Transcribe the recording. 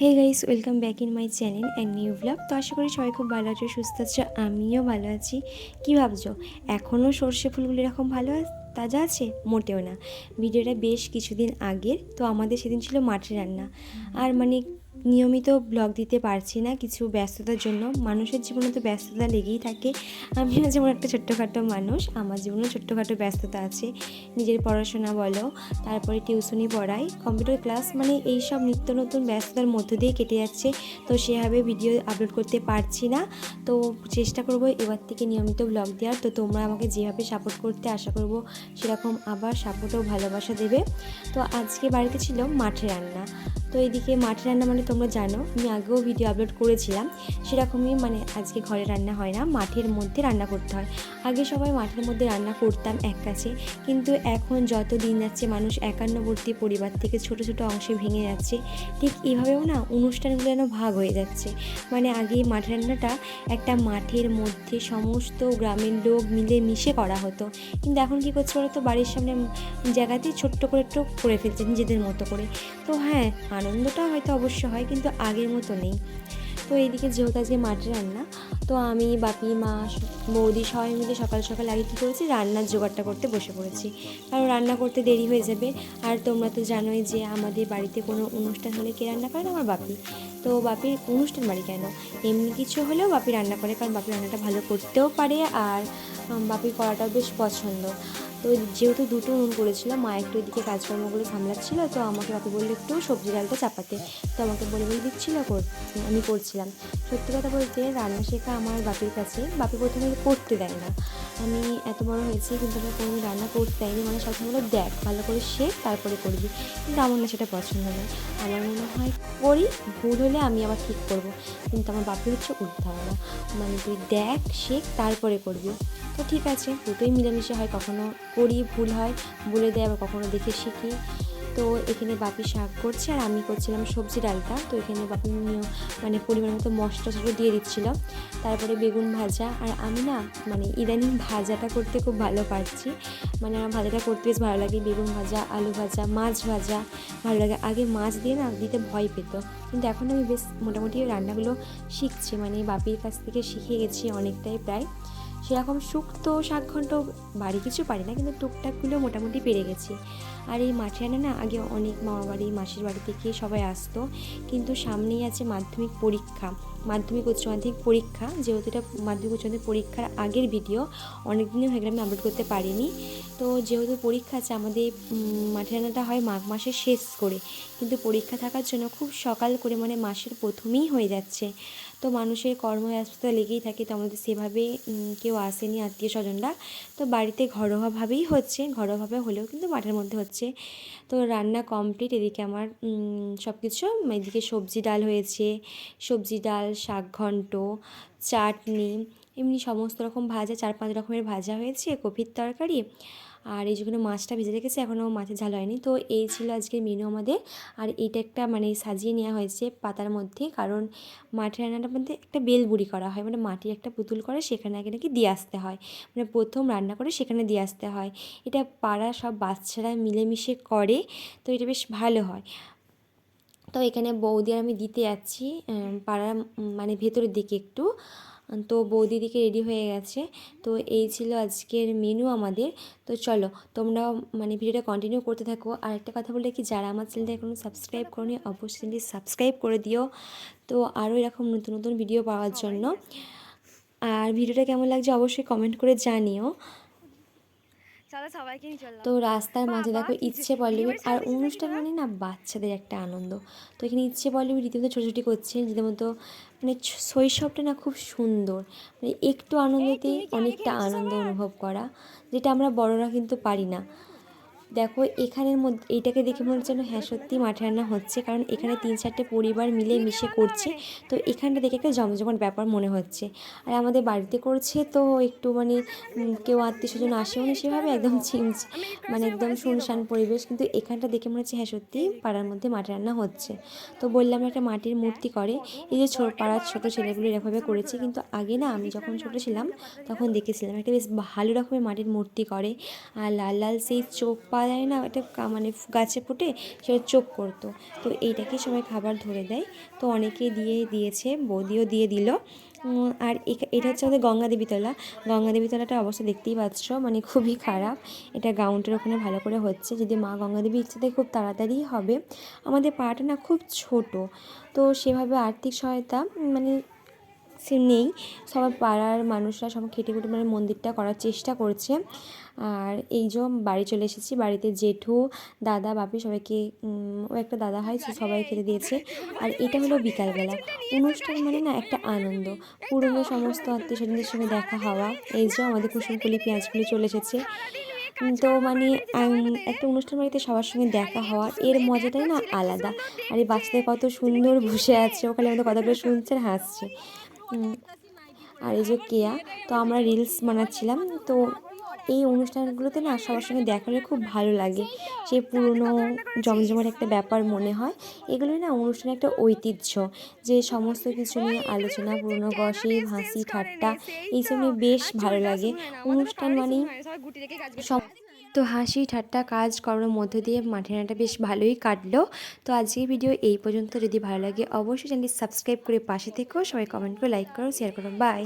Hey guys, welcome back in my channel and new blog. তো আশা করি সবাই খুব ভালো আছো, সুস্থ আছো, আমিও ভালো আছি। কী ভাবছো এখনও সর্ষে ফুলগুলো এরকম ভালো তাজা আছে? মোটেও না। ভিডিওটা বেশ কিছুদিন আগের। তো আমাদের সেদিন ছিল মাঠের রান্না। আর নিয়মিত ব্লগ দিতে পারছি না কিছু ব্যস্ততার জন্য। মানুষের জীবনে তো ব্যস্ততা লেগেই থাকে। আমিও যেমন একটা ছোট্টখাটো মানুষ, আমার জীবনেও ছোট্টখাটো ব্যস্ততা আছে। নিজের পড়াশোনা বলো, তারপরে টিউশনি পড়াই, কম্পিউটার ক্লাস, এইসব নিত্য নতুন ব্যস্ততার মধ্য দিয়ে কেটে যাচ্ছে। তো সেভাবে ভিডিও আপলোড করতে পারছি না। তো চেষ্টা করব এবার থেকে নিয়মিত ব্লগ দেওয়ার। তো তোমরা আমাকে যেভাবে সাপোর্ট করতে আশা করব সেরকম আবার সাপোর্ট ও ভালোবাসা দেবে। তো আজকে বাড়িতে ছিল মাঠের রান্না। তো এইদিকে মাঠের রান্না তোমরা জানো, আমি আগেও ভিডিও আপলোড করেছিলাম। সেরকমই আজকে ঘরে রান্না হয় না, মাঠের মধ্যে রান্না করতে হয়। আগে সবাই মাঠের মধ্যে রান্না করতাম এক কাছে, কিন্তু এখন যত দিন যাচ্ছে মানুষ একান্নবর্তী পরিবার থেকে ছোট ছোট অংশে ভেঙে যাচ্ছে। ঠিক এভাবেও অনুষ্ঠানগুলো যেন ভাগ হয়ে যাচ্ছে। আগে মাঠের রান্নাটা একটা মাঠের মধ্যে সমস্ত গ্রামের লোক মিলে মিশে করা হতো, কিন্তু এখন কী করছে বলো তো, বাড়ির সামনে জায়গাতে ছোট্ট করে একটু করে ফেলছে নিজেদের মতো করে। তো হ্যাঁ, আনন্দটা হয়তো অবশ্য হয়, কিন্তু আগের মতো নেই। তো এইদিকে যেহেতু আজকে মাঠের রান্না, তো আমি, বাপি, মা, বৌদি সবাই মিলে সকাল সকাল আগে কী করেছি, রান্নার জোগাড়টা করতে বসে পড়েছি। কারণ রান্না করতে দেরি হয়ে যাবে। আর তোমরা তো জানোই যে আমাদের বাড়িতে কোনো অনুষ্ঠান হলে কে রান্না করে? আমার বাপি। তো বাপির অনুষ্ঠান বাড়ি কেন, এমনি কিছু হলেও বাপি রান্না করে, কারণ বাপি রান্নাটা ভালো করতেও পারে, আর বাপির করাটাও বেশ পছন্দ। তো যেহেতু দুটো উনুন করেছিল, মা একটু এদিকে কাজকর্মগুলো সামলাচ্ছিল, তো আমাকে বাপি বললো একটু সবজি ডালটা চাপাতে। তো আমাকে বলে দিচ্ছিলো, আমি করছিলাম। সত্যি কথা বলতে, রান্না শেখা আমার বাপির কাছে। বাপি প্রথমে করতে দেয় না, আমি এত বড় হয়েছি কিন্তু আমি কোনো রান্না করতে দেয়নি। সবসময় বলে, দেখ ভালো করে শেখ, তারপরে করবি। কিন্তু আমার না সেটা পছন্দ নয়। আমার মনে হয় করি, ভুল হলে আমি আবার ঠিক করব। কিন্তু আমার বাপি হচ্ছে উল্টো ধারণা, তুই দেখ, শেখ, তারপরে করবি। তো ঠিক আছে, দুটোই মিলেমিশে হয়। কখনো করি, ভুল হয়, বলে দেয়, আবার কখনো দেখে শিখি। তো এখানে বাপি শাক করছে আর আমি করছিলাম সবজি ডালটা। তো এখানে বাপি পরিমাণ মতো মশলা দিয়ে দিচ্ছিল। তারপরে বেগুন ভাজা। আর আমি ইদানিং ভাজাটা করতে খুব ভালো পারছি। আমার ভাজাটা করতে বেশ ভালো লাগে। বেগুন ভাজা, আলু ভাজা, মাছ ভাজা ভালো লাগে। আগে মাছ দিয়ে দিতে ভয় পেত, কিন্তু এখন আমি বেশ মোটামুটি রান্নাগুলো শিখছি। বাপির কাছ থেকে শিখে গেছি অনেকটাই প্রায়। সেরকম শুক্তো, শাক ঘন্ট বাড়ি কিছু পারি না, কিন্তু টুকটাকগুলো মোটামুটি পেরে গেছি। আর এই মাঠে রান্না আগে অনেক মামাবাড়ি, মাসির বাড়ি থেকে সবাই আসতো। কিন্তু সামনেই আছে মাধ্যমিক পরীক্ষা, মাধ্যমিক উচ্চ মাধ্যমিক পরীক্ষা। যেহেতু এটা মাধ্যমিক উচ্চ মাধ্যমিক পরীক্ষার আগের ভিডিও, অনেক দিনই হয়ে গেলে আমি আপলোড করতে পারিনি। তো যেহেতু পরীক্ষা আছে, আমাদের মাঠে রান্নাটা হয় মাঘ মাসের শেষ করে, কিন্তু পরীক্ষা থাকার জন্য খুব সকাল করে মাসের প্রথমেই হয়ে যাচ্ছে। তো মানুষের কর্মব্যস্ততা লেগেই থাকে। তো আমাদের সেভাবে কেউ আসেনি আত্মীয় স্বজনরা। তো বাড়িতে ঘরোয়াভাবেই হচ্ছে, ঘরোয়াভাবে হলেও কিন্তু মাঠের মধ্যে হচ্ছে। তো রান্না কমপ্লিট। এদিকে আমার সব কিছু, এদিকে সবজি ডাল হয়েছে, সবজি ডাল, শাক ঘন্ট, চাটনি, এমনি সমস্ত রকম ভাজা, 4-5 রকমের ভাজা হয়েছে, কপির তরকারি। আর এই যেগুলো মাছটা ভেজে রেখেছে, এখনও মাছের ঝাল হয়নি। তো এই ছিল আজকের মেনু আমাদের। আর এইটা একটা সাজিয়ে নেওয়া হয়েছে পাতার মধ্যে, কারণ মাঠের রান্নাটার মধ্যে একটা বেলবুড়ি করা হয়, মাটির একটা পুতুল করে সেখানে আগে নাকি দিয়ে আসতে হয়, প্রথম রান্না করে সেখানে দিয়ে আসতে হয়। এটা পাড়ার সব বাচ্চারা মিলেমিশে করে, তো এটা বেশ ভালো হয়। তো এখানে বৌদি আর আমি দিতে যাচ্ছি পাড়ার ভেতরের দিকে একটু। তো বৌদি দিকে রেডি হয়ে গেছে। তো এই ছিল আজকের মেনু আমাদের। তো চলো তোমরাও ভিডিওটা কন্টিনিউ করতে থাকো। আর একটা কথা বলে কি, যারা আমার চ্যানেলটা এখনও সাবস্ক্রাইব করোনি, অবশ্যই সাবস্ক্রাইব করে দিও, তো আরও এরকম নতুন নতুন ভিডিও পাওয়ার জন্য। আর ভিডিওটা কেমন লাগছে অবশ্যই কমেন্ট করে জানিও। তো রাস্তার মাঝে দেখো ইচ্ছে পল্লবী, আর অনুষ্ঠান বাচ্চাদের একটা আনন্দ। তো এখানে ইচ্ছে পল্লবী রীতিমতো ছোটাছুটি করছে, রীতিমতো শৈশবটা খুব সুন্দর। একটু আনন্দতেই অনেকটা আনন্দ অনুভব করা, যেটা আমরা বড়রা কিন্তু পারি না। দেখো এখানের মধ্যে এইটাকে দেখে মনে হচ্ছে হ্যাঁ সত্যি মাঠে রান্না হচ্ছে, কারণ এখানে 3-4টে পরিবার মিলে মিশে করছে। তো এখানটা দেখে একটা জমজমাট ব্যাপার মনে হচ্ছে। আর আমাদের বাড়িতে করছে, তো একটু কেউ আত্মীয় স্বজন আসেও না সেভাবে, একদম একদম শুনশান পরিবেশ। কিন্তু এখানটা দেখে মনে হচ্ছে হ্যাঁ সত্যি পাড়ার মধ্যে মাঠে রান্না হচ্ছে। তো বললাম একটা মাটির মূর্তি করে, এই যে পাড়ার ছোটো ছেলেগুলো এরকমভাবে করেছে। কিন্তু আগে আমি যখন ছোটো ছিলাম তখন দেখেছিলাম একটা বেশ ভালো রকমের মাটির মূর্তি করে, আর লাল লাল সেই চোখ পা পাওয়া যায় না, এটা মানে গাছে ফুটে সেটা চোখ করতো। তো এইটাকে সবাই খাবার ধরে দেয়। তো অনেকে দিয়েছে, বৌদিও দিয়ে দিল। আর এটা হচ্ছে আমাদের গঙ্গাদেবীতলা। গঙ্গাদেবীতলাটার অবস্থা দেখতেই পাচ্ছ, মানে খুবই খারাপ। এটা গ্রাউন্ডের ওখানে ভালো করে হচ্ছে, যদি মা গঙ্গাদেবী ইচ্ছাতে খুব তাড়াতাড়ি হবে। আমাদের পাড়াটা না খুব ছোট, তো সেভাবে আর্থিক সহায়তা মানে সে নেই। সবার পাড়ার মানুষরা সব খেটে খুটে মানে মন্দিরটা করার চেষ্টা করছে। আর এই যে বাড়ি চলে এসেছি, বাড়িতে জেঠু, দাদা, বাপি সবাইকে, ও একটা দাদা হয়, সে সবাই খেতে দিয়েছে। আর এটা হলো বিকালবেলা অনুষ্ঠান, মানে না একটা আনন্দ, পুরনো সমস্ত আত্মীয় স্বজনদের সঙ্গে দেখা হওয়া। এই যে আমাদের কুসুমকুলি পেঁয়াজকুলি চলে এসেছে। তো মানে একটা অনুষ্ঠান বাড়িতে সবার সঙ্গে দেখা হওয়া, এর মজাটাই না আলাদা। আর এই বাচ্চাদের কত সুন্দর বসে আছে, ওখানে আমাদের কথাগুলো শুনছে আর হাসছে। আর এই যে কেয়া, তো আমরা রিলস বানাচ্ছিলাম। তো এই অনুষ্ঠানগুলোতে না সবার সঙ্গে দেখা হলে খুব ভালো লাগে, সেই পুরনো জমজমাট একটা ব্যাপার মনে হয়। এগুলোই না অনুষ্ঠানের একটা ঐতিহ্য, যে সমস্ত কিছু নিয়ে আলোচনা, পুরনো গসিপ, হাসি ঠাট্টা, এইসব নিয়ে বেশ ভালো লাগে। অনুষ্ঠান মানেই সব, তো হাসি ঠাট্টা কাজ কর্মের মধ্য দিয়ে মাঠেরাটা বেশ ভালোই কাটলো। তো আজকের ভিডিও এই পর্যন্ত। যদি ভালো লাগে অবশ্যই চ্যানেলটি সাবস্ক্রাইব করে পাশে থেকেও, সবাই কমেন্ট করে লাইক করো, শেয়ার করো। বাই।